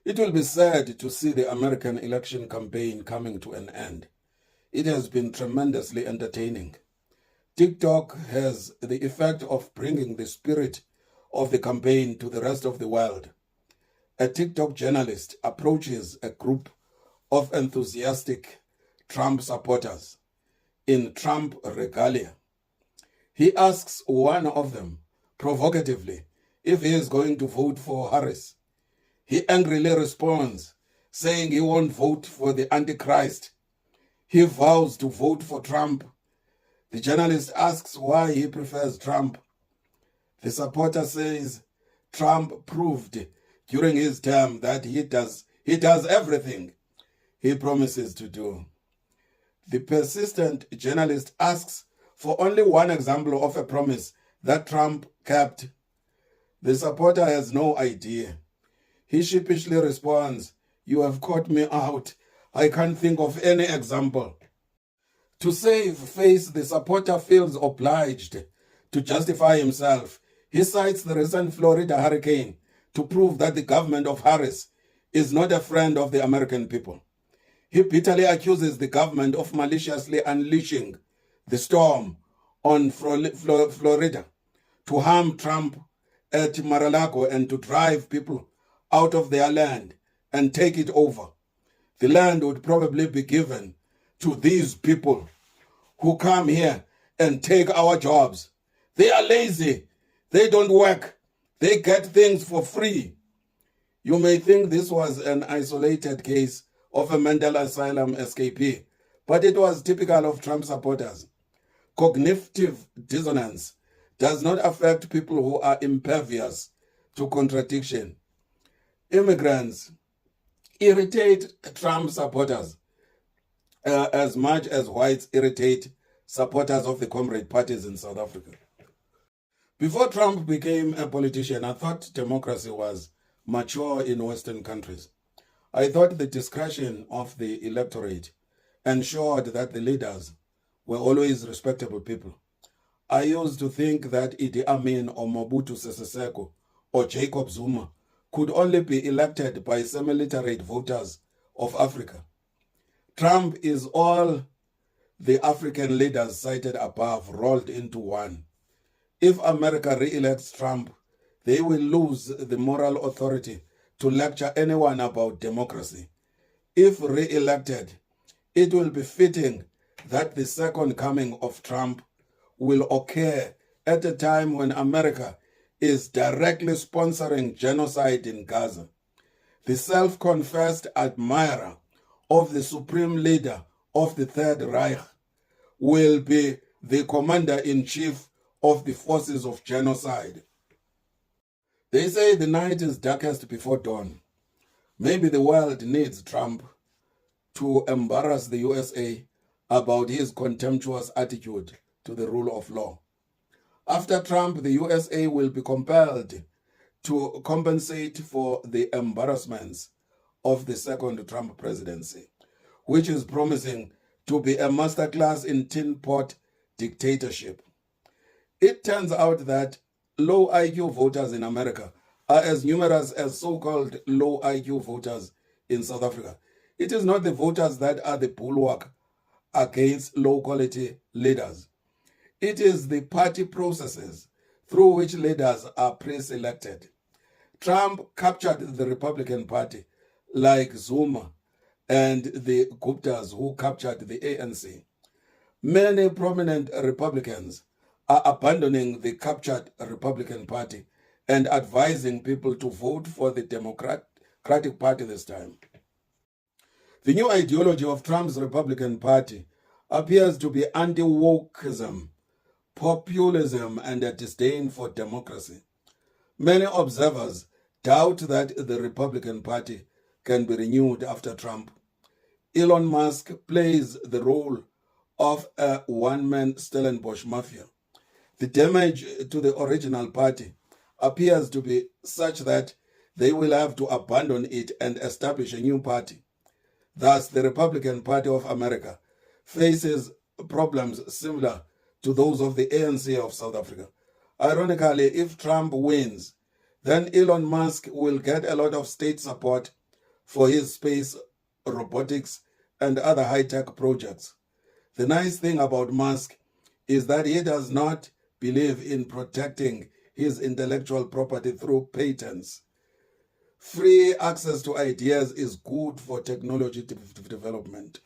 It will be sad to see the American election campaign coming to an end. It has been tremendously entertaining. TikTok has the effect of bringing the spirit of the campaign to the rest of the world. A TikTok journalist approaches a group of enthusiastic Trump supporters in Trump regalia. He asks one of them, provocatively, if he is going to vote for Harris. He angrily responds, saying he won't vote for the Antichrist. He vows to vote for Trump. The journalist asks why he prefers Trump. The supporter says Trump proved during his term that he does everything he promises to do. The persistent journalist asks for only one example of a promise that Trump kept. The supporter has no idea. He sheepishly responds, "You have caught me out. I can't think of any example." To save face, the supporter feels obliged to justify himself. He cites the recent Florida hurricane to prove that the government of Harris is not a friend of the American people. He bitterly accuses the government of maliciously unleashing the storm on Florida to harm Trump at Mar-a-Lago and to drive people out of their land and take it over. The land would probably be given to these people who come here and take our jobs. They are lazy. They don't work. They get things for free. You may think this was an isolated case of a mental asylum escapee, but it was typical of Trump supporters. Cognitive dissonance does not affect people who are impervious to contradiction. Immigrants irritate Trump supporters as much as whites irritate supporters of the comrade parties in South Africa. Before Trump became a politician, I thought democracy was mature in Western countries. I thought the discretion of the electorate ensured that the leaders were always respectable people. I used to think that Idi Amin or Mobutu Sese Seko or Jacob Zuma could only be elected by semi-literate voters of Africa. Trump is all the African leaders cited above rolled into one. If America re-elects Trump, they will lose the moral authority to lecture anyone about democracy. If re-elected, it will be fitting that the second coming of Trump will occur at a time when America is directly sponsoring genocide in Gaza. The self-confessed admirer of the supreme leader of the Third Reich will be the commander-in-chief of the forces of genocide. They say the night is darkest before dawn. Maybe the world needs Trump to embarrass the USA about his contemptuous attitude to the rule of law. After Trump, the USA will be compelled to compensate for the embarrassments of the second Trump presidency, which is promising to be a masterclass in tin pot dictatorship. It turns out that low IQ voters in America are as numerous as so-called low IQ voters in South Africa. It is not the voters that are the bulwark against low-quality leaders. It is the party processes through which leaders are pre-selected. Trump captured the Republican Party like Zuma and the Guptas who captured the ANC. Many prominent Republicans are abandoning the captured Republican Party and advising people to vote for the Democratic Party this time. The new ideology of Trump's Republican Party appears to be anti-wokeism, populism, and a disdain for democracy. Many observers doubt that the Republican Party can be renewed after Trump. Elon Musk plays the role of a one-man Stellenbosch mafia. The damage to the original party appears to be such that they will have to abandon it and establish a new party. Thus, the Republican Party of America faces problems similar to those of the ANC of South Africa. Ironically, if Trump wins, then Elon Musk will get a lot of state support for his space, robotics, and other high-tech projects. The nice thing about Musk is that he does not believe in protecting his intellectual property through patents. Free access to ideas is good for technology development.